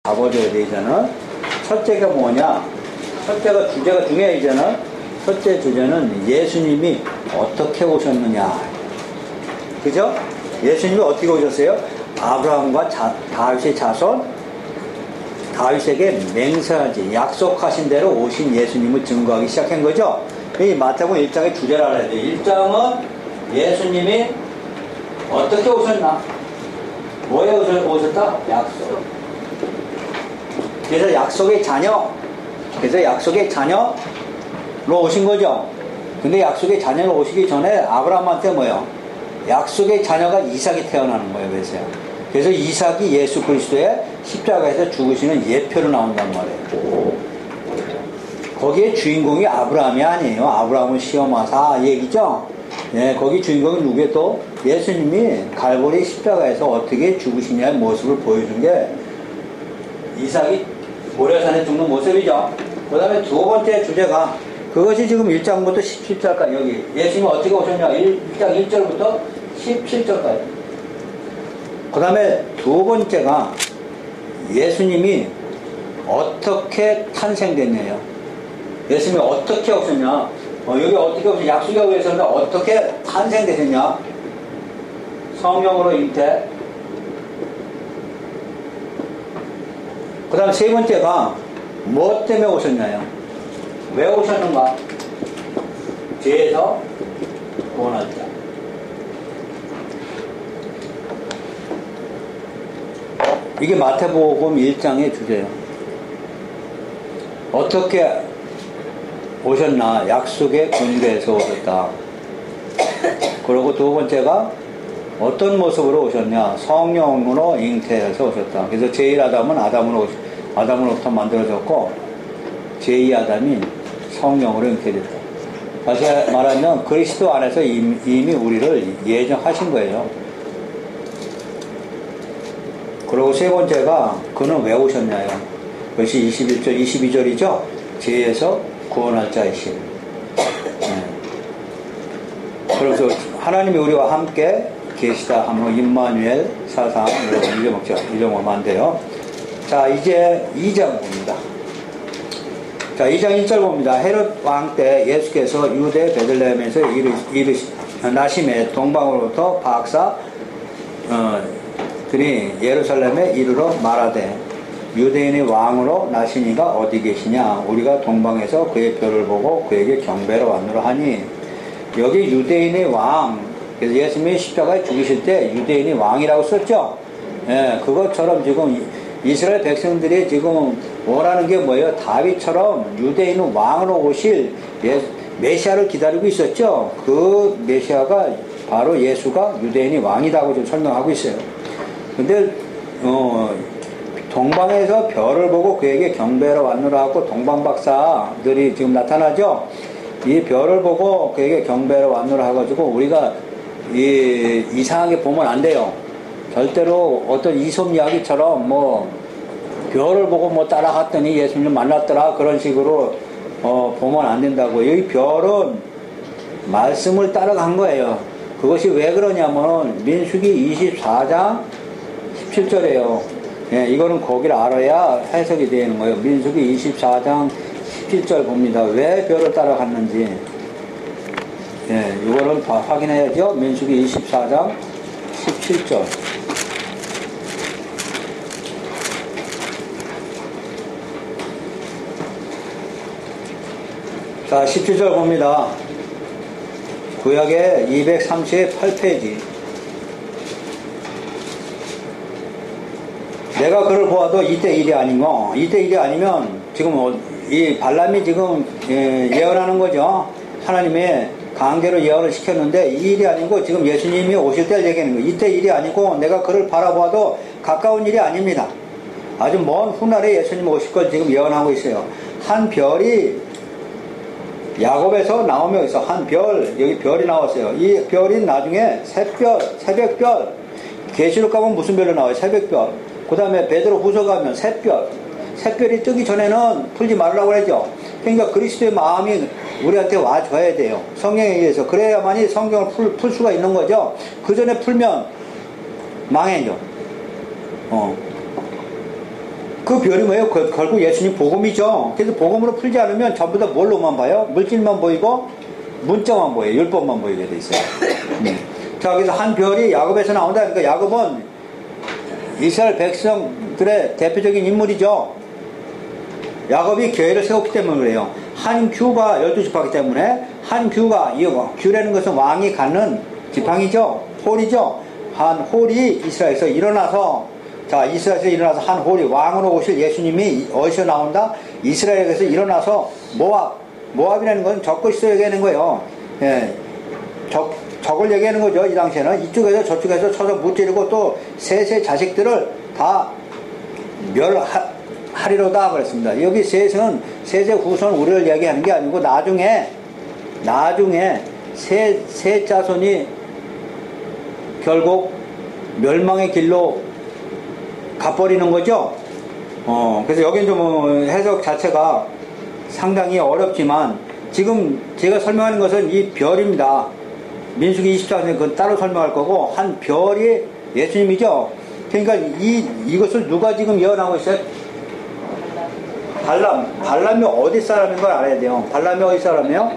잡아줘야 되잖아. 첫째가 뭐냐? 첫째가 주제가 중요하잖아. 첫째 주제는 예수님이 어떻게 오셨느냐. 그죠? 예수님이 어떻게 오셨어요? 아브라함과 다윗의 자손, 다윗에게 맹세하지 약속하신 대로 오신 예수님을 증거하기 시작한 거죠. 이 마태복음 1장의 주제를 알아야 돼요. 1장은 예수님이 어떻게 오셨나? 뭐에 오셨다? 약속. 그래서 약속의 자녀. 그래서 약속의 자녀로 오신 거죠. 근데 약속의 자녀로 오시기 전에 아브라함한테 뭐예요? 약속의 자녀가 이삭이 태어나는 거예요. 그래서 이삭이 예수 그리스도의 십자가에서 죽으시는 예표로 나온단 말이에요. 거기에 주인공이 아브라함이 아니에요. 아브라함은 시험하사 얘기죠. 예, 거기 주인공이 누구예요? 또 예수님이 갈보리 십자가에서 어떻게 죽으시냐의 모습을 보여준 게 이삭이 모래산에 죽는 모습이죠. 그 다음에 두 번째 주제가 그것이 지금 1장부터 17절까지 여기 예수님이 어떻게 오셨냐 1장 1절부터 17절까지. 그 다음에 두 번째가 예수님이 어떻게 탄생됐냐요. 예수님이 어떻게 오셨냐. 여기 어떻게 오셨냐. 약속에 의해서는 어떻게 탄생되셨냐. 성령으로 잉태. 그 다음 세 번째가 무엇 때문에 오셨냐요. 왜 오셨는가. 죄에서 구원할 자. 이게 마태복음 1장의 주제예요. 어떻게 오셨나. 약속의 근거에서 오셨다. 그리고 두 번째가 어떤 모습으로 오셨냐. 성령으로 잉태해서 오셨다. 그래서 제1아담은 아담으로부터 만들어졌고 제2아담이 성령으로 잉태됐다. 다시 말하면 그리스도 안에서 이미 우리를 예정하신 거예요. 그리고 세 번째가 그는 왜 오셨냐요. 그것이 21절 22절이죠. 죄에서 구원할 자이심. 그래서 하나님이 우리와 함께 계시다 하면 임마누엘 사상 읽어먹으면 안 돼요. 자, 이제 2장 봅니다. 자, 2장 1절 봅니다. 헤롯 왕 때 예수께서 유대 베들레헴에서 나심에 동방으로부터 박사 들이 예루살렘에 이르러 말하되 유대인의 왕으로 나시니가 어디 계시냐. 우리가 동방에서 그의 별을 보고 그에게 경배로 왔노라 하니. 여기 유대인의 왕. 그래서 예수님이 십자가에 죽으실 때 유대인이 왕이라고 썼죠. 예, 그것처럼 지금 이스라엘 백성들이 지금 원하는 게 뭐예요? 다윗처럼 유대인은 왕으로 오실 메시아를 기다리고 있었죠. 그 메시아가 바로 예수가 유대인이 왕이라고 지금 설명하고 있어요. 근데 동방에서 별을 보고 그에게 경배하러 왔노라 하고 동방박사들이 지금 나타나죠. 이 별을 보고 그에게 경배하러 왔노라 해가지고 우리가 이상하게 보면 안 돼요. 절대로 어떤 이솝 이야기처럼 뭐 별을 보고 뭐 따라갔더니 예수님을 만났더라 그런 식으로 보면 안 된다고. 여기 별은 말씀을 따라간 거예요. 그것이 왜 그러냐면 민수기 24장 17절이에요. 예, 이거는 거기를 알아야 해석이 되는 거예요. 민수기 24장 17절 봅니다. 왜 별을 따라갔는지. 예, 이거를 확인해야죠. 민수기 24장 17절. 자, 17절 봅니다. 구약의 238페이지. 내가 그를 보아도 이때 일이 아니고, 이때 일이 아니면 지금 이 발람이 지금 예언하는 거죠. 하나님의 강제로 예언을 시켰는데 이 일이 아니고 지금 예수님이 오실 때를 얘기하는 거예요. 이때 일이 아니고 내가 그를 바라보아도 가까운 일이 아닙니다. 아주 먼 훗날에 예수님 오실 걸 지금 예언하고 있어요. 한 별이 야곱에서 나오며 있어. 한 별, 여기 별이 나왔어요. 이 별이 나중에 새벽별. 계시록 가면 무슨 별로 나와요? 새벽별. 그 다음에 베드로 후서 가면 샛별. 샛별이 뜨기 전에는 풀지 말라고 그랬죠. 그러니까 그리스도의 마음이 우리한테 와줘야 돼요. 성령에 의해서. 그래야만이 성경을 풀 수가 있는 거죠. 그 전에 풀면 망해요. 그 별이 뭐예요? 결국 예수님 복음이죠. 그래서 복음으로 풀지 않으면 전부 다 뭘로만 봐요? 물질만 보이고 문자만 보여요. 율법만 보이게 돼 있어요. 자, 그래서 한 별이 야곱에서 나온다. 그러니까 야곱은 이스라엘 백성들의 대표적인 인물이죠. 야곱이 교회를 세웠기 때문에 그래요. 한 규가 12지파이기 때문에 한 규가, 이 규라는 것은 왕이 갖는 지팡이죠. 홀이죠. 한 홀이 이스라엘에서 일어나서, 자, 이스라엘에서 일어나서 한 홀이 왕으로 오실 예수님이 어디서 나온다? 이스라엘에서 일어나서 모압이라는 건 적그리스도 얘기하는 거예요. 예. 적을 얘기하는 거죠. 이 당시에는 이쪽에서 저쪽에서 쳐서 무찌르고 또 셋의 자식들을 다 멸하리로다 그랬습니다. 여기 셋은 셋의 후손 우리를 얘기하는 게 아니고 나중에 셋 자손이 결국 멸망의 길로 가버리는 거죠. 그래서 여긴 좀 해석 자체가 상당히 어렵지만 지금 제가 설명하는 것은 이 별입니다. 민수기 24장에 그건 따로 설명할 거고, 한 별이 예수님이죠. 그러니까 이것을 누가 지금 예언하고 있어요? 발람이 어디 사람인 걸 알아야 돼요. 발람이 어디 사람이에요?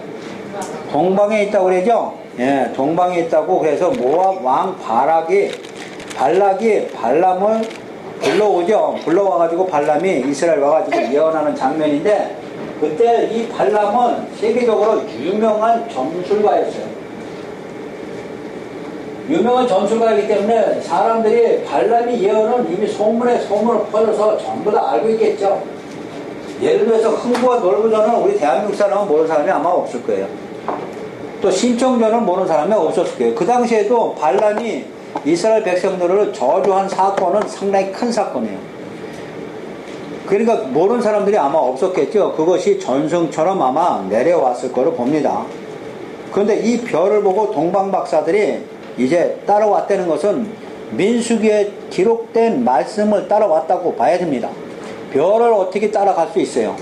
동방에 있다고 그러죠? 예, 동방에 있다고. 그래서 모압 왕 발락이 발람을 불러오죠. 불러와가지고 발람이 이스라엘 와가지고 예언하는 장면인데, 그때 이 발람은 세계적으로 유명한 점술가였어요. 유명한 점술가이기 때문에 사람들이 발람이 예언은 이미 소문을 퍼져서 전부 다 알고 있겠죠. 예를 들어서 흥부와 놀부전은 우리 대한민국 사람은 모르는 사람이 아마 없을 거예요. 또 신청전은 모르는 사람이 없었을 거예요. 그 당시에도 발람이 이스라엘 백성들을 저주한 사건은 상당히 큰 사건이에요. 그러니까 모르는 사람들이 아마 없었겠죠. 그것이 전승처럼 아마 내려왔을 거로 봅니다. 그런데 이 별을 보고 동방박사들이 이제 따라왔다는 것은 민수기에 기록된 말씀을 따라왔다고 봐야 됩니다. 별을 어떻게 따라갈 수 있어요?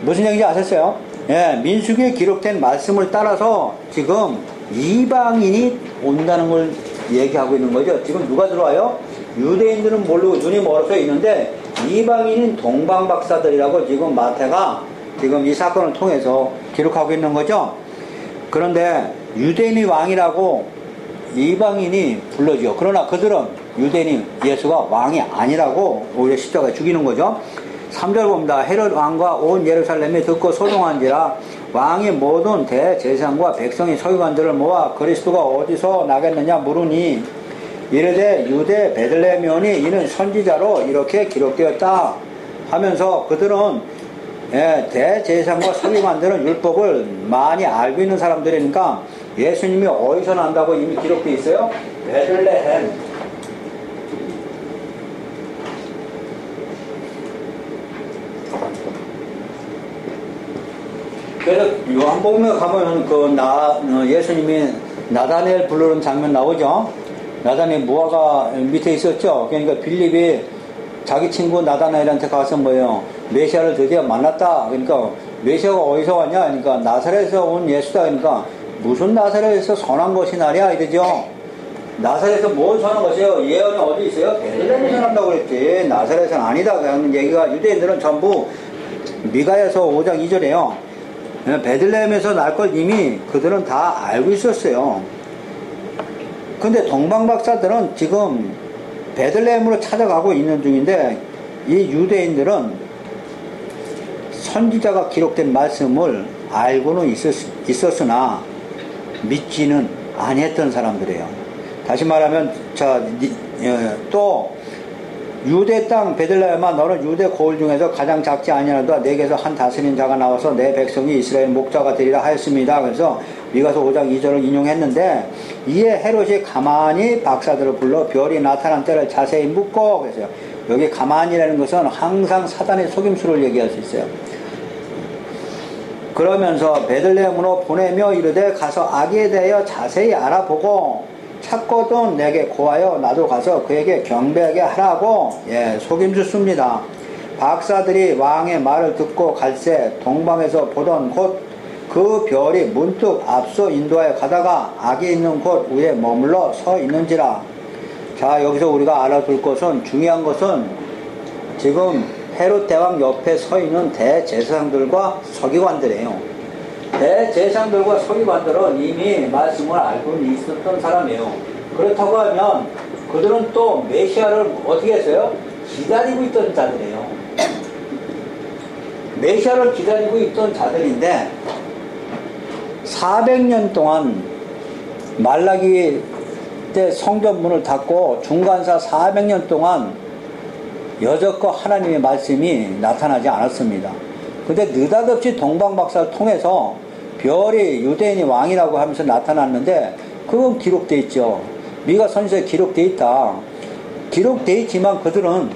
무슨 얘기인지 아셨어요? 예, 민수기에 기록된 말씀을 따라서 지금 이방인이 온다는 걸 얘기하고 있는 거죠. 지금 누가 들어와요? 유대인들은 모르고 눈이 멀어서 있는데 이방인인 동방박사들이라고 지금 마태가 지금 이 사건을 통해서 기록하고 있는 거죠. 그런데 유대인이 왕이라고 이방인이 불러죠. 그러나 그들은 유대인이 예수가 왕이 아니라고 오히려 십자가에 죽이는 거죠. 3절 봅니다. 헤롯 왕과 온 예루살렘이 듣고 소동한지라 왕이 모든 대제사장과 백성이 서기관들을 모아 그리스도가 어디서 나겠느냐 물으니 이르되 유대 베들레헴이오니 이는 선지자로 이렇게 기록되었다 하면서 그들은 대제사장과 서기관들은 율법을 많이 알고 있는 사람들이니까 예수님이 어디서 난다고 이미 기록되어 있어요? 베들레헴. 그래서 요한복음에 가면 예수님이 나다니엘 부르는 장면 나오죠. 나다니엘 무화과 밑에 있었죠. 그러니까 빌립이 자기 친구 나다나엘한테 가서 뭐예요? 메시아를 드디어 만났다. 그러니까 메시아가 어디서 왔냐? 그러니까 나사렛에서 온 예수다. 그러니까 무슨 나사렛에서 선한 것이 나랴 이러죠. 나사렛에서 뭘 선한 것이에요? 예언이 어디 있어요? 베들레헴에서 난다고 그랬지. 나사렛은 아니다. 그런 얘기가 유대인들은 전부 미가에서 5장 2절에요. 베들레헴에서 날 걸 이미 그들은 다 알고 있었어요. 근데 동방박사들은 지금 베들레헴으로 찾아가고 있는 중인데 이 유대인들은 선지자가 기록된 말씀을 알고는 있었으나 믿지는 아니했던 사람들이에요. 다시 말하면 또 유대 땅 베들레헴아 너는 유대 고을 중에서 가장 작지 아니하다 내게서 한 다스린 자가 나와서 내 백성이 이스라엘 목자가 되리라 하였습니다. 그래서 미가서 5장 2절을 인용했는데 이에 헤롯이 가만히 박사들을 불러 별이 나타난 때를 자세히 묻고 그래서요. 여기 가만히라는 것은 항상 사단의 속임수를 얘기할 수 있어요. 그러면서 베들레헴으로 보내며 이르되 가서 아기에 대하여 자세히 알아보고 찾거든 내게 고하여 나도 가서 그에게 경배하게 하라고 속임수 씁니다. 박사들이 왕의 말을 듣고 갈새 동방에서 보던 곳 그 별이 문득 앞서 인도하여 가다가 아기 있는 곳 위에 머물러 서 있는지라. 자, 여기서 우리가 알아둘 것은 중요한 것은 지금 헤롯 대왕 옆에 서 있는 대제사장들과 서기관들이에요. 대제사장들과 서기관들은 이미 말씀을 알고 있었던 사람이에요. 그렇다고 하면 그들은 또 메시아를 어떻게 했어요? 기다리고 있던 자들이에요. 메시아를 기다리고 있던 자들인데 400년 동안 말라기 때 성전문을 닫고 중간사 400년 동안 여적과 하나님의 말씀이 나타나지 않았습니다. 근데 느닷없이 동방박사를 통해서 별이 유대인이 왕이라고 하면서 나타났는데 그건 기록되어 있죠. 미가 선지서에 기록되어 있다. 기록되어 있지만 그들은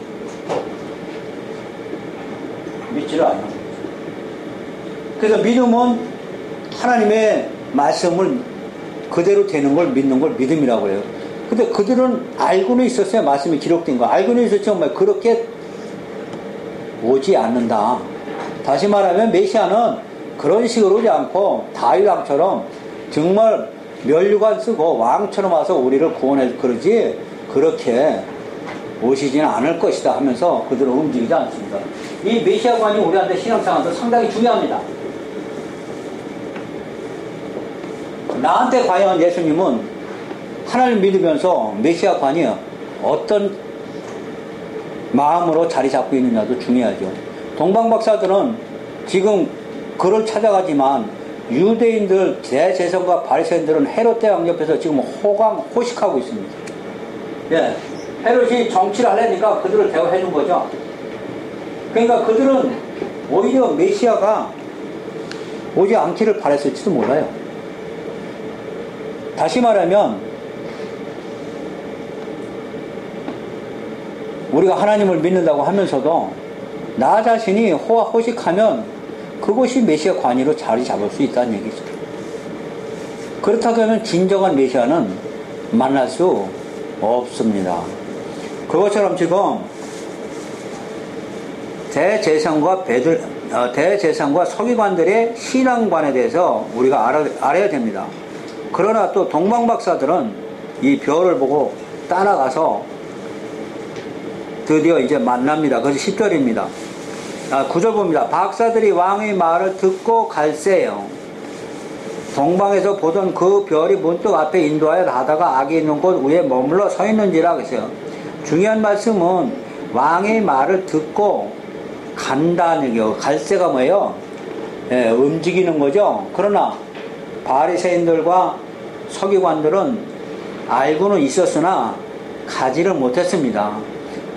믿지를 않는 거죠. 그래서 믿음은 하나님의 말씀을 그대로 되는 걸 믿는 걸 믿음이라고 해요. 근데 그들은 알고는 있었어요. 말씀이 기록된 거. 알고는 있었지만 그렇게 오지 않는다. 다시 말하면 메시아는 그런 식으로 오지 않고 다윗 왕처럼 정말 면류관 쓰고 왕처럼 와서 우리를 구원해 그러지 그렇게 오시지는 않을 것이다 하면서 그들은 움직이지 않습니다. 이 메시아관이 우리한테 신앙생활에서 상당히 중요합니다. 나한테 과연 예수님은 하나님 믿으면서 메시아관이 어떤 마음으로 자리 잡고 있느냐도 중요하죠. 동방박사들은 지금 그를 찾아가지만 유대인들 대제사장과 바리새인들은 헤롯 대왕 옆에서 지금 호식하고 있습니다. 예, 헤롯이 정치를 하려니까 그들을 대우해 준 거죠. 그러니까 그들은 오히려 메시아가 오지 않기를 바랬을지도 몰라요. 다시 말하면 우리가 하나님을 믿는다고 하면서도 나 자신이 호식하면 그것이 메시아 관이로 자리 잡을 수 있다는 얘기죠. 그렇다고 하면 진정한 메시아는 만날 수 없습니다. 그것처럼 지금 대제사장과 서기관들의 신앙관에 대해서 우리가 알아야 됩니다. 그러나 또 동방박사들은 이 별을 보고 따라가서 드디어 이제 만납니다. 그래서 10절입니다. 9절 봅니다. 박사들이 왕의 말을 듣고 갈새요. 동방에서 보던 그 별이 문득 앞에 인도하여 가다가 악이 있는 곳 위에 머물러 서 있는지라 그랬어요. 중요한 말씀은 왕의 말을 듣고 간다는 얘기예요. 갈새가 뭐예요? 예, 움직이는 거죠. 그러나 바리새인들과 서기관들은 알고는 있었으나 가지를 못했습니다.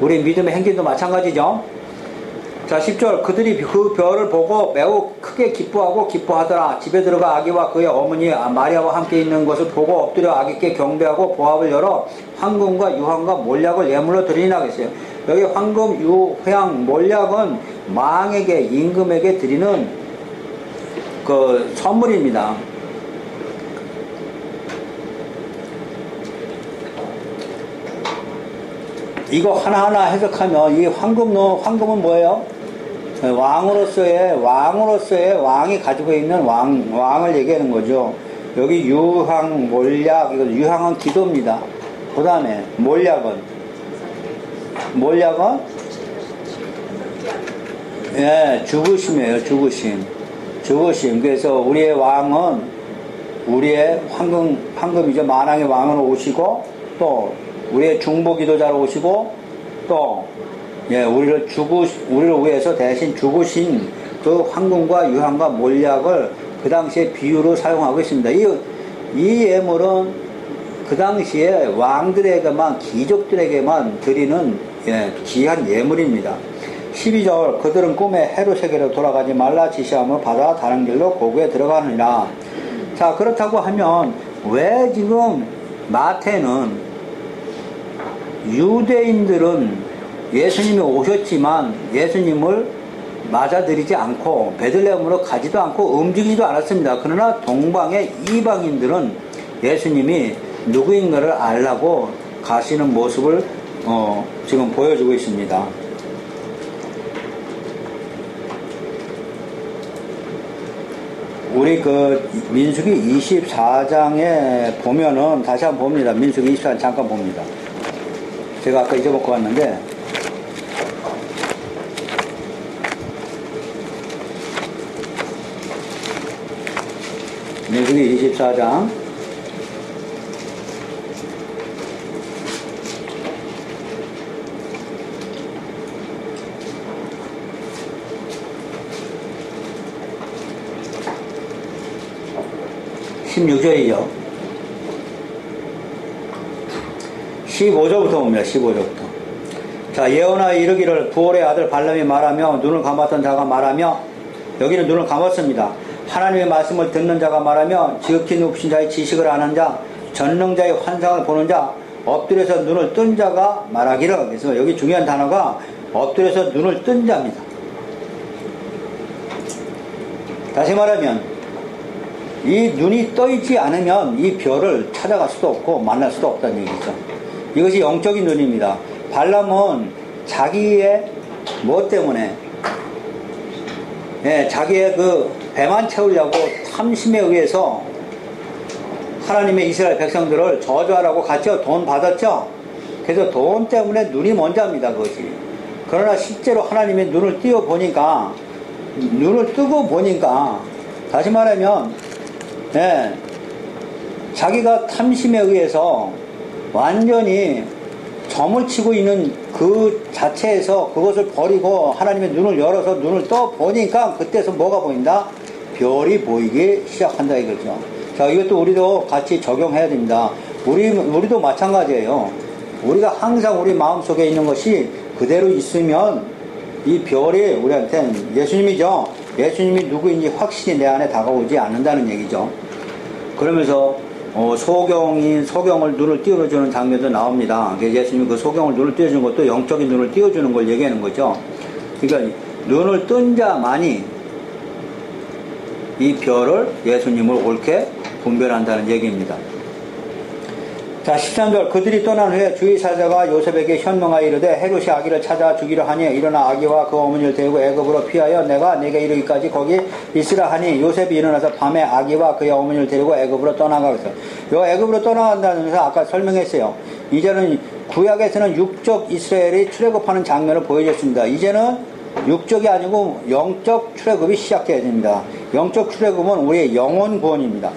우리 믿음의 행진도 마찬가지죠. 자, 10절. 그들이 그 별을 보고 매우 크게 기뻐하더라. 집에 들어가 아기와 그의 어머니 마리아와 함께 있는 것을 보고 엎드려 아기께 경배하고 보합을 열어 황금과 유황과 몰약을 예물로 드리나 그랬어요. 여기 황금, 유황, 몰약은 왕에게, 임금에게 드리는 그 선물입니다. 이거 하나하나 해석하면 이 황금은 뭐예요? 왕으로서의 왕이 가지고 있는 왕을 얘기하는 거죠. 여기 유황, 몰약, 이거 유황은 기도입니다. 그 다음에 몰약은 예, 죽으심이에요. 죽으심. 그래서 우리의 왕은 우리의 황금이죠. 만왕의 왕으로 오시고 또 우리의 중보기도자로 오시고 또 예, 우리를 위해서 대신 죽으신 그 황금과 유황과 몰약을 그 당시에 비유로 사용하고 있습니다. 이 예물은 그 당시에 왕들에게만, 귀족들에게만 드리는 예, 귀한 예물입니다. 12절. 그들은 꿈에 헤롯에게로 돌아가지 말라 지시함을 받아 다른 길로 고구에 들어가느니라. 자, 그렇다고 하면 왜 지금 마태는 유대인들은 예수님이 오셨지만 예수님을 맞아들이지 않고 베들레헴으로 가지도 않고 움직이지도 않았습니다. 그러나 동방의 이방인들은 예수님이 누구인가를 알라고 가시는 모습을 지금 보여주고 있습니다. 우리 그 민수기 24장에 보면은 다시 한번 봅니다. 민수기 24장 잠깐 봅니다. 제가 아까 잊어먹고 왔는데 민수기 24장 16절이죠. 15절부터 봅니다. 15절부터. 자, 예언하 이르기를 부올의 아들 발람이 말하며 눈을 감았던 자가 말하며, 여기는 눈을 감았습니다. 하나님의 말씀을 듣는 자가 말하며 지극히 높으신 자의 지식을 아는 자, 전능자의 환상을 보는 자, 엎드려서 눈을 뜬 자가 말하기를. 그래서 여기 중요한 단어가 엎드려서 눈을 뜬 자입니다. 다시 말하면 이 눈이 떠있지 않으면 이 별을 찾아갈 수도 없고 만날 수도 없다는 얘기죠. 이것이 영적인 눈입니다. 발람은 자기의 뭐 때문에, 자기의 그 배만 채우려고 탐심에 의해서 하나님의 이스라엘 백성들을 저주하라고 갔죠. 돈 받았죠. 그래서 돈 때문에 눈이 먼저입니다. 그것이. 그러나 실제로 하나님의 눈을 뜨고 보니까 다시 말하면 자기가 탐심에 의해서 완전히 점을 치고 있는 그 자체에서 그것을 버리고 하나님의 눈을 열어서 눈을 떠 보니까 그때서 뭐가 보인다? 별이 보이기 시작한다 이거죠. 자, 이것도 우리도 같이 적용해야 됩니다. 우리도 마찬가지예요. 우리가 항상 우리 마음속에 있는 것이 그대로 있으면 이 별이 우리한테는 예수님이죠. 예수님이 누구인지 확실히 내 안에 다가오지 않는다는 얘기죠. 그러면서 소경을 눈을 띄워주는 장면도 나옵니다. 예수님이 그 소경을 눈을 띄워주는 것도 영적인 눈을 띄워주는 걸 얘기하는 거죠. 그러니까 눈을 뜬 자만이 이 별을 예수님을 옳게 분별한다는 얘기입니다. 자, 13절. 그들이 떠난 후에 주의 사자가 요셉에게 현명하여 이르되 헤롯이 아기를 찾아 죽이려 하니 일어나 아기와 그 어머니를 데리고 애굽으로 피하여 내가 네게 이르기까지 거기 있으라 하니 요셉이 일어나서 밤에 아기와 그의 어머니를 데리고 애굽으로 떠나가겠어. 요 애굽으로 떠나간다는 것은 아까 설명했어요. 이제는 구약에서는 육적 이스라엘이 출애굽하는 장면을 보여줬습니다. 이제는 육적이 아니고 영적 출애굽이 시작돼야 됩니다. 영적 출애굽은 우리의 영혼 구원입니다.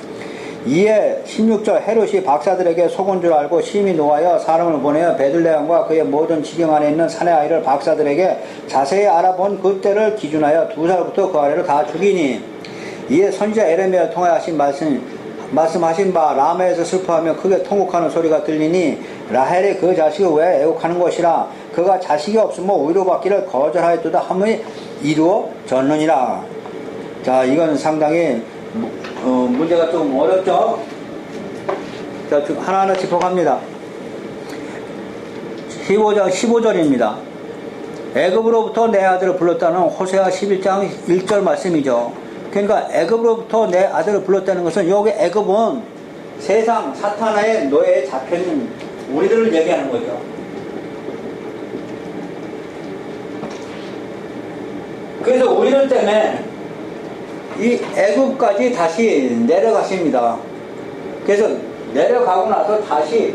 이에 16절. 헤롯이 박사들에게 속은 줄 알고 심히 노하여 사람을 보내어 베들레헴과 그의 모든 지경 안에 있는 사내 아이를 박사들에게 자세히 알아본 그때를 기준하여 2살부터 그 아래로 다 죽이니, 이에 선지자 에레미야를 통하여 하신 말씀하신 바 라마에서 슬퍼하며 크게 통곡하는 소리가 들리니 라헬이 그 자식을 왜 애곡하는 것이라. 그가 자식이 없으면 위로받기를 거절하였도다 함이 이루어졌느니라. 자, 이건 상당히 문제가 좀 어렵죠? 자, 하나하나 짚어갑니다. 15절입니다. 애굽으로부터 내 아들을 불렀다는 호세아 11장 1절 말씀이죠. 그러니까 애굽으로부터 내 아들을 불렀다는 것은 여기 애굽은 세상 사탄의 노예에 잡혀있는 우리들을 얘기하는 거죠. 그래서 우리들 때문에 이 애굽까지 다시 내려가십니다. 그래서 내려가고 나서 다시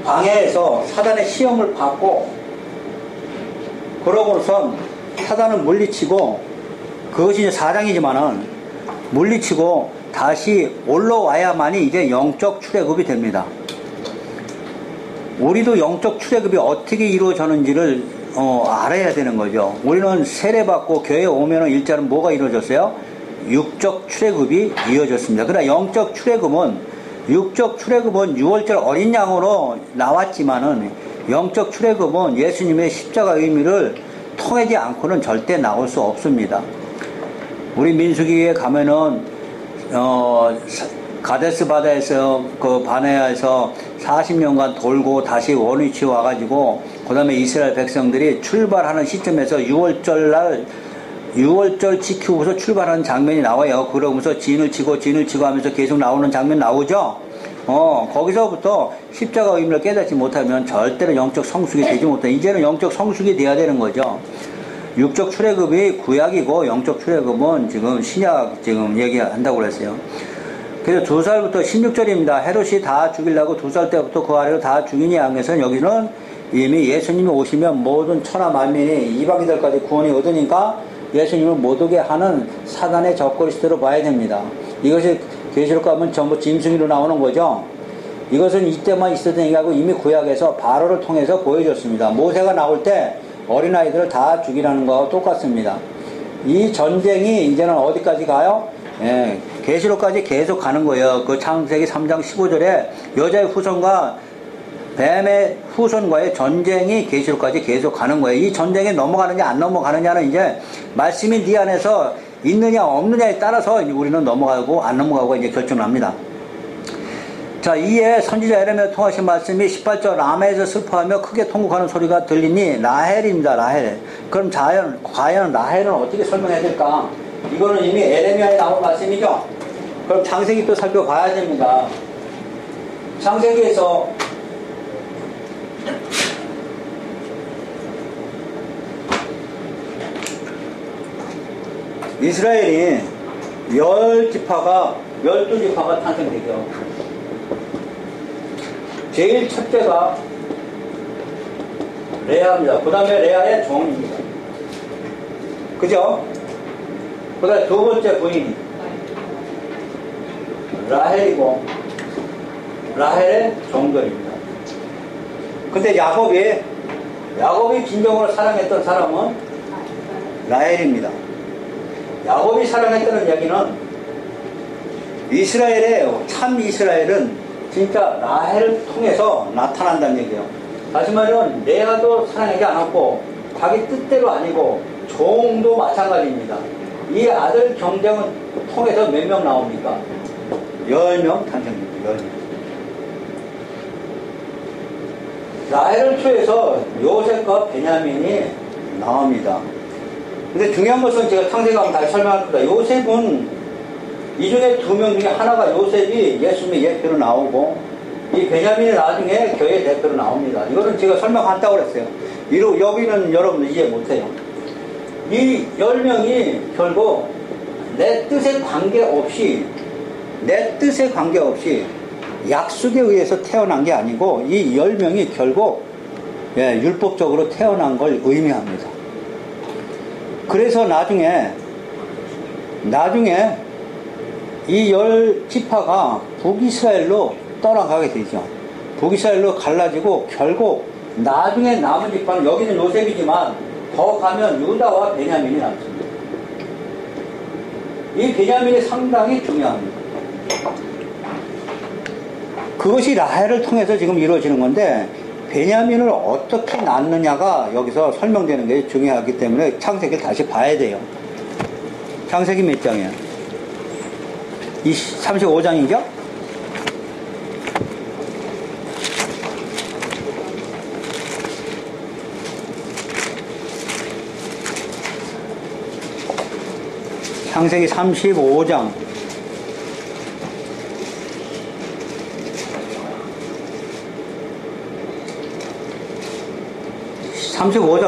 광야에서 사단의 시험을 받고, 그러고선 사단을 물리치고, 그것이 이제 사장이지만은 물리치고 다시 올라와야만이 이제 영적 출애굽이 됩니다. 우리도 영적 출애굽이 어떻게 이루어졌는지를 알아야 되는 거죠. 우리는 세례받고 교회에 오면은 일자는 뭐가 이루어졌어요? 육적 출애굽이 이어졌습니다. 그러나 영적 출애굽은 6월 어린 양으로 나왔지만은 영적 출애굽은 예수님의 십자가 의미를 통하지 않고는 절대 나올 수 없습니다. 우리 민수기에 가면은 가데스 바다에서 그 바네아에서 40년간 돌고 다시 원위치 와가지고 그 다음에 이스라엘 백성들이 출발하는 시점에서 6월절 지키고서 출발하는 장면이 나와요. 그러면서 진을 치고 하면서 계속 나오는 장면 나오죠. 거기서부터 십자가 의미를 깨닫지 못하면 절대로 영적 성숙이 되지 못해. 이제는 영적 성숙이 돼야 되는 거죠. 육적 출애굽이 구약이고 영적 출애굽은 지금 신약 지금 얘기한다고 그랬어요. 그래서 2살부터 16절입니다. 헤롯이 다 죽이려고 2살 때부터 그 아래로 다 죽이니 하면서 여기는 이미 예수님이 오시면 모든 천하 만민이 이방인들까지 구원이 얻으니까 예수님을 못 오게 하는 사단의 적그리스도로 봐야 됩니다. 이것이 계시록 가면 전부 짐승이로 나오는 거죠. 이것은 이때만 있었던 얘기하고 이미 구약에서 바로를 통해서 보여줬습니다. 모세가 나올 때 어린아이들을 다 죽이라는 거하고 똑같습니다. 이 전쟁이 이제는 어디까지 가요? 예, 계시록까지 계속 가는 거예요. 그 창세기 3장 15절에 여자의 후손과 뱀의 후손과의 전쟁이 계시록까지 계속 가는 거예요. 이 전쟁에 넘어가느냐 안 넘어가느냐는 이제 말씀이 네 안에서 있느냐 없느냐에 따라서 우리는 넘어가고 안 넘어가고 이제 결정합니다. 자, 이에 선지자 에레미야 통하신 말씀이 18절 라마에서 슬퍼하며 크게 통곡하는 소리가 들리니 라헬입니다. 라헬. 그럼 과연 라헬은 어떻게 설명해야 될까? 이거는 이미 에레미야에 나온 말씀이죠. 그럼 창세기 또 살펴봐야 됩니다. 창세기에서 이스라엘이 12지파가 탄생되죠. 제일 첫째가 레아입니다. 그 다음에 레아의 종입니다. 그죠? 그 다음에 두 번째 부인이 라헬이고 라헬의 종들입니다. 근데 야곱이 진정으로 사랑했던 사람은 라헬입니다. 야곱이 사랑했다는 이야기는 참 이스라엘은 진짜 라헬을 통해서 나타난다는 얘기예요. 다시 말하면 레아도 사랑하지 않았고 자기 뜻대로 아니고 종도 마찬가지입니다. 이 아들 경쟁은 통해서 몇 명 나옵니까? 10명 탄생입니다. 10명. 라헬을 통해서 요셉과 베냐민이 나옵니다. 근데 중요한 것은 제가 창세기 가면 다시 설명할 겁니다. 요셉은 이 중에 2명 중에 하나가 요셉이 예수님의 예표로 나오고 이 베냐민이 나중에 교회 대표로 나옵니다. 이거는 제가 설명한다고 그랬어요. 여기는 여러분 이해 못해요. 이 10명이 결국 내 뜻에 관계없이 약속에 의해서 태어난 게 아니고 이 10명이 결국 율법적으로 태어난 걸 의미합니다. 그래서 나중에 이 10지파가 북이스라엘로 떠나가게 되죠. 북이스라엘로 갈라지고 결국 나중에 남은 지파는 여기는 요셉이지만 더 가면 유다와 베냐민이 남습니다. 이 베냐민이 상당히 중요합니다. 그것이 라헬을 통해서 지금 이루어지는 건데 베냐민을 어떻게 낳느냐가 여기서 설명되는 게 중요하기 때문에 창세기를 다시 봐야 돼요. 창세기 몇 장이에요? 35장이죠? 창세기 35장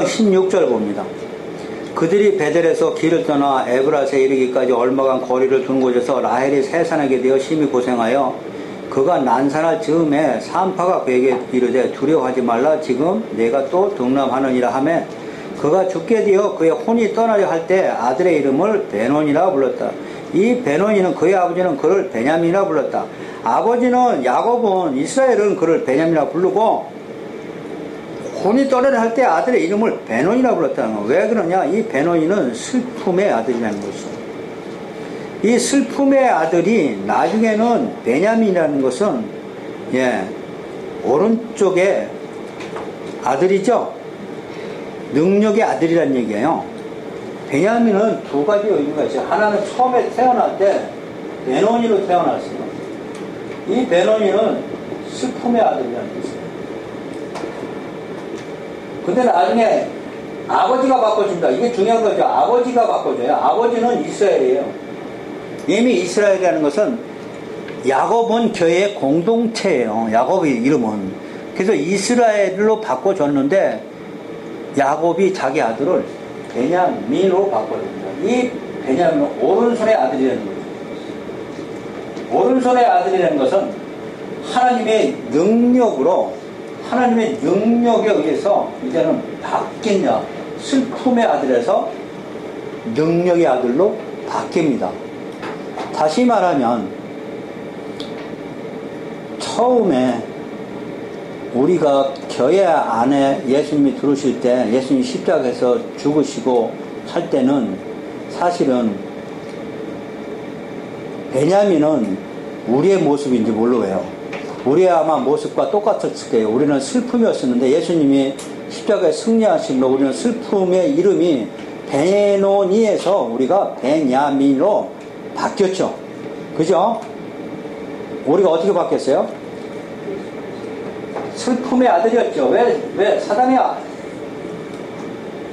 16절 봅니다. 그들이 베델에서 길을 떠나 에브라스에 이르기까지 얼마간 거리를 둔 곳에서 라헬이 세산하게 되어 심히 고생하여 그가 난산할 즈음에 산파가 그에게 이르되 두려워하지 말라 지금 내가 또 등남하느니라 하매 그가 죽게 되어 그의 혼이 떠나려 할 때 아들의 이름을 베논이라 불렀다. 이 베논이는 그의 아버지는 그를 베냐민이라 불렀다. 아버지는 야곱은 이스라엘은 그를 베냐민이라 부르고 혼이 떠나려 할 때 아들의 이름을 베논이라 불렀다는 거예요. 왜 그러냐? 이 베논이는 슬픔의 아들이라는 것이죠. 이 슬픔의 아들이 나중에는 베냐민이라는 것은 오른쪽의 아들이죠. 능력의 아들이라는 얘기예요. 베냐민은 두 가지 의미가 있어요. 하나는 처음에 태어날 때 베논이로 태어났어요. 이 베논이는 슬픔의 아들이라는 뜻이에요. 근데 나중에 아버지가 바꿔준다. 이게 중요한 거죠. 아버지가 바꿔줘요. 아버지는 이스라엘이에요. 이미 이스라엘이라는 것은 야곱은 교회의 공동체예요. 야곱의 이름은. 그래서 이스라엘로 바꿔줬는데 야곱이 자기 아들을 베냐민으로 바꿔줍니다. 이 베냐민은 오른손의 아들이라는 거죠. 오른손의 아들이라는 것은 하나님의 능력에 의해서 이제는 바뀐 슬픔의 아들에서 능력의 아들로 바뀝니다. 다시 말하면 처음에 우리가 교회 안에 예수님이 들어오실 때 예수님이 십자가에서 죽으시고 할 때는 사실은 베냐민은 우리의 모습인지 몰라요. 우리의 아마 모습과 똑같았을 거예요. 우리는 슬픔이었었는데 예수님이 십자가에 승리하심으로 우리는 슬픔의 이름이 베노니에서 우리가 베냐민으로 바뀌었죠. 그죠? 우리가 어떻게 바뀌었어요? 슬픔의 아들이었죠. 왜? 사단이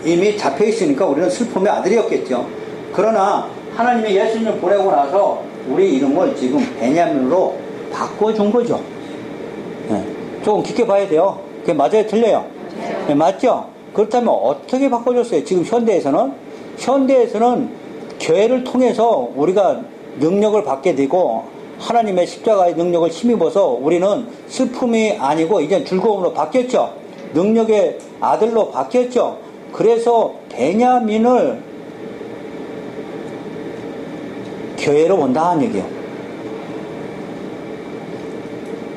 이미 잡혀있으니까 우리는 슬픔의 아들이었겠죠. 그러나 하나님이 예수님을 보내고 나서 우리 이름을 지금 베냐민으로 바꿔준 거죠. 네. 조금 깊게 봐야 돼요. 그게 맞아요? 틀려요? 네, 맞죠? 그렇다면 어떻게 바꿔줬어요? 지금 현대에서는 교회를 통해서 우리가 능력을 받게 되고 하나님의 십자가의 능력을 힘입어서 우리는 슬픔이 아니고 이제 즐거움으로 바뀌었죠. 능력의 아들로 바뀌었죠. 그래서 베냐민을 교회로 본다는 얘기예요.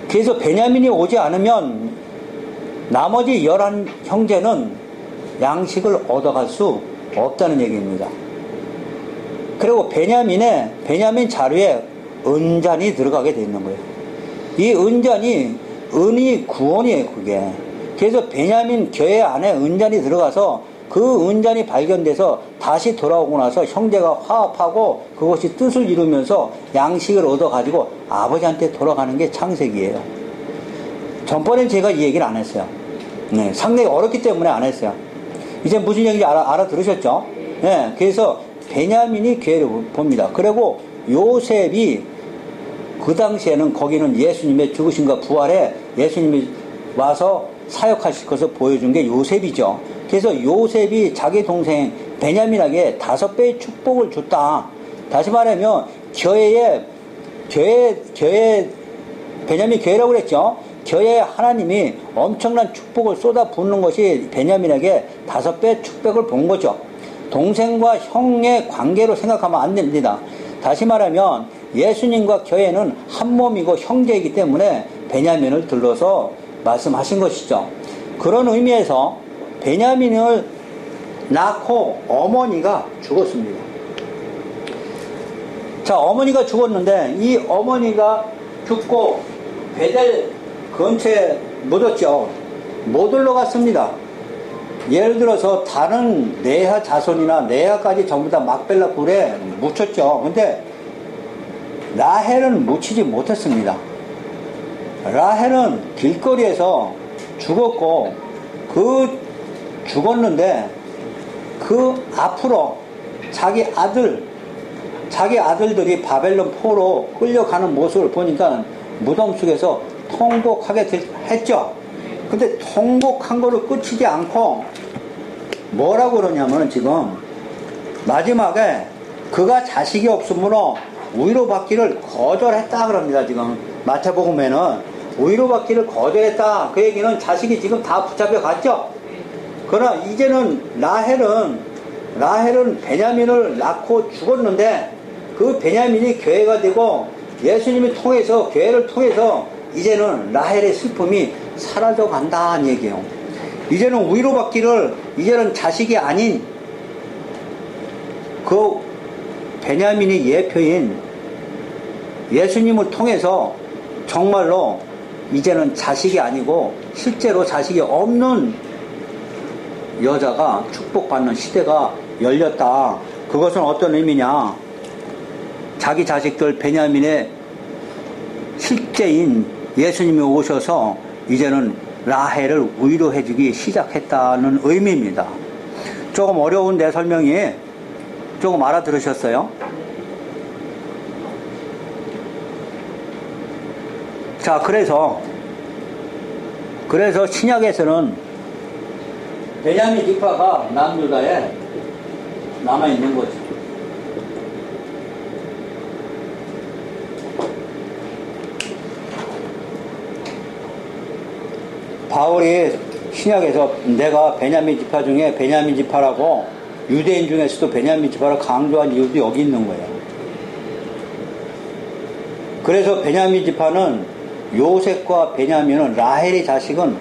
그래서 베냐민이 오지 않으면 나머지 11 형제는 양식을 얻어갈 수 없다는 얘기입니다. 그리고 베냐민 자루에 은잔이 들어가게 되어 있는 거예요. 이 은잔이 은이 구원이에요, 그게. 그래서 베냐민 교회 안에 은잔이 들어가서 그 은잔이 발견돼서 다시 돌아오고 나서 형제가 화합하고 그것이 뜻을 이루면서 양식을 얻어가지고 아버지한테 돌아가는 게 창세기예요. 전번엔 제가 이 얘기를 안 했어요. 네, 상당히 어렵기 때문에 안 했어요. 이제 무슨 얘기인지 알아들으셨죠? 네, 그래서 베냐민이 교회를 봅니다. 그리고 요셉이 그 당시에는 거기는 예수님의 죽으심과 부활에 예수님이 와서 사역하실 것을 보여준 게 요셉이죠. 그래서 요셉이 자기 동생 베냐민에게 5배의 축복을 줬다. 다시 말하면 베냐민 교회라고 그랬죠. 교회에 하나님이 엄청난 축복을 쏟아 붓는 것이 베냐민에게 5배 축복을 본 거죠. 동생과 형의 관계로 생각하면 안 됩니다. 다시 말하면 예수님과 교회는 한 몸이고 형제이기 때문에 베냐민을 들러서 말씀하신 것이죠. 그런 의미에서 베냐민을 낳고 어머니가 죽었습니다. 자, 어머니가 죽었는데 이 어머니가 죽고 베델 근처에 묻었죠. 못 올라갔습니다. 예를 들어서 다른 레아 자손이나 레아까지 전부 다 막벨라 굴에 묻혔죠. 근데 라헬은 묻히지 못했습니다. 라헬은 길거리에서 죽었고 죽었는데 그 앞으로 자기 아들들이 바벨론 포로 끌려가는 모습을 보니까 무덤 속에서 통곡하게 했죠. 근데 통곡한 거로 끝이지 않고 뭐라고 그러냐면 지금 마지막에 그가 자식이 없으므로 위로받기를 거절했다 그럽니다. 지금 마태복음에는 위로받기를 거절했다. 그 얘기는 자식이 지금 다 붙잡혀 갔죠. 그러나 이제는 라헬은 베냐민을 낳고 죽었는데 그 베냐민이 교회가 되고 예수님이 통해서 교회를 통해서 이제는 라헬의 슬픔이 사라져 간다는 얘기예요. 이제는 위로받기를 이제는 자식이 아닌 그 베냐민이 예표인 예수님을 통해서 정말로 이제는 자식이 아니고 실제로 자식이 없는 여자가 축복받는 시대가 열렸다. 그것은 어떤 의미냐? 자기 자식들 베냐민의 실제인 예수님이 오셔서 이제는 라헬을 위로해주기 시작했다는 의미입니다. 조금 어려운 내 설명이 조금 알아들으셨어요? 자, 그래서 신약에서는 베냐민 지파가 남유다에 남아있는 거죠. 바울이 신약에서 내가 베냐민 지파 중에 베냐민 지파라고 유대인 중에서도 베냐민 지파를 강조한 이유도 여기 있는 거예요. 그래서 베냐민 지파는 요셉과 베냐민은 라헬의 자식은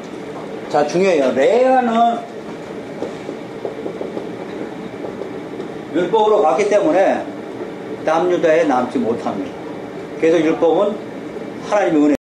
자 중요해요. 레아는 율법으로 갔기 때문에 남유다에 남지 못합니다. 그래서 율법은 하나님의 은혜